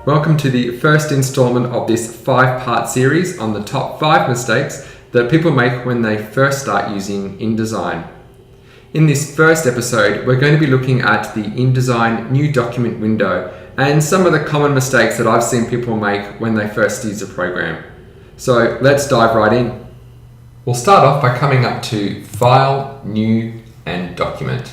Welcome to the first installment of this 5-part series on the top 5 mistakes that people make when they first start using InDesign. In this first episode, we're going to be looking at the InDesign new document window and some of the common mistakes that I've seen people make when they first use the program. So let's dive right in. We'll start off by coming up to File, New and Document.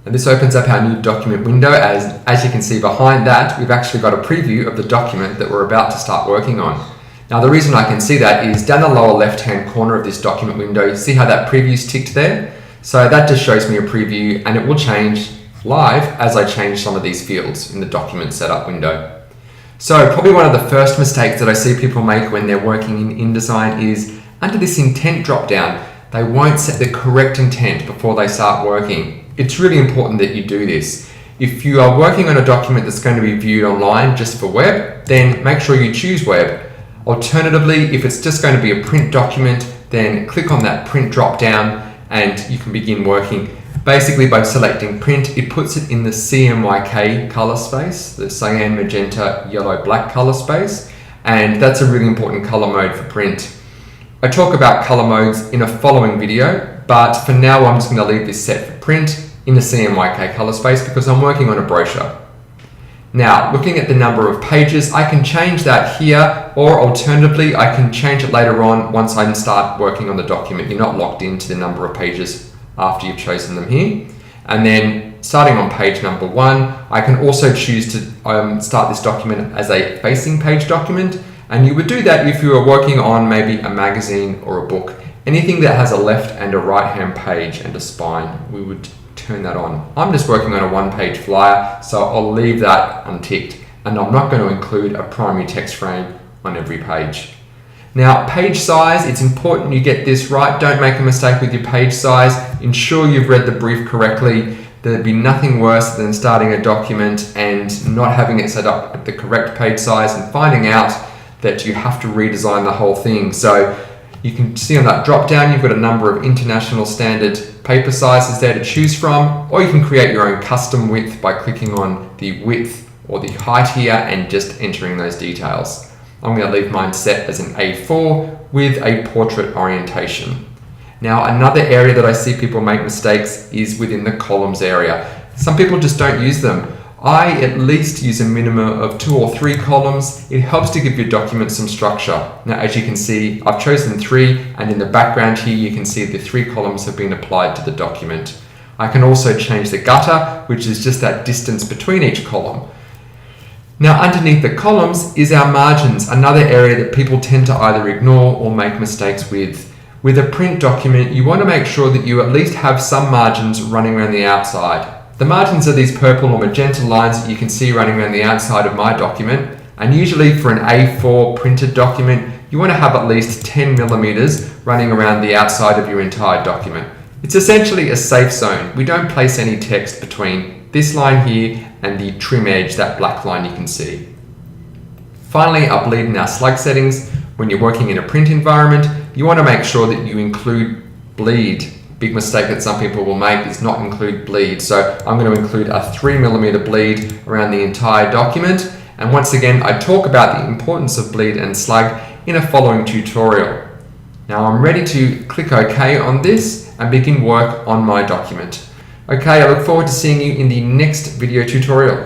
And this opens up our new document window. As you can see behind that, we've actually got a preview of the document that we're about to start working on. Now the reason I can see that is down the lower left hand corner of this document window, you see how that preview's ticked there? So that just shows me a preview, and it will change live as I change some of these fields in the document setup window. So probably one of the first mistakes that I see people make when they're working in InDesign is under this intent drop down, they won't set the correct intent before they start working. It's really important that you do this. If you are working on a document that's going to be viewed online just for web, then make sure you choose web. Alternatively, if it's just going to be a print document, then click on that print drop down and you can begin working. Basically, by selecting print, it puts it in the CMYK color space, the cyan, magenta, yellow, black color space, and that's a really important color mode for print. I talk about color modes in a following video, but for now I'm just going to leave this set for print in the CMYK color space because I'm working on a brochure. Now, looking at the number of pages, I can change that here, or alternatively, I can change it later on once I start working on the document. You're not locked into the number of pages after you've chosen them here. And then starting on page number 1, I can also choose to start this document as a facing page document. And you would do that if you were working on maybe a magazine or a book. Anything that has a left and a right hand page and a spine, we would turn that on. I'm just working on a 1-page flyer, so I'll leave that unticked, and I'm not going to include a primary text frame on every page. Now, page size, it's important you get this right. Don't make a mistake with your page size. Ensure you've read the brief correctly. There'd be nothing worse than starting a document and not having it set up at the correct page size and finding out that you have to redesign the whole thing. So you can see on that drop down, you've got a number of international standard paper sizes there to choose from, or you can create your own custom width by clicking on the width or the height here and just entering those details. I'm going to leave mine set as an A4 with a portrait orientation. Now, another area that I see people make mistakes is within the columns area. Some people just don't use them. I at least use a minimum of 2 or 3 columns. It helps to give your document some structure. Now, as you can see, I've chosen 3, and in the background here, you can see the 3 columns have been applied to the document. I can also change the gutter, which is just that distance between each column. Now, underneath the columns is our margins, another area that people tend to either ignore or make mistakes with. With a print document, you want to make sure that you at least have some margins running around the outside. The margins are these purple or magenta lines that you can see running around the outside of my document. And usually for an A4 printed document, you want to have at least 10 millimeters running around the outside of your entire document. It's essentially a safe zone. We don't place any text between this line here and the trim edge, that black line you can see. Finally, our bleed and our slug settings. When you're working in a print environment, you want to make sure that you include bleed. Big mistake that some people will make is not include bleed. So I'm going to include a 3mm bleed around the entire document. And once again, I talk about the importance of bleed and slug in a following tutorial. Now I'm ready to click OK on this and begin work on my document. Okay, I look forward to seeing you in the next video tutorial.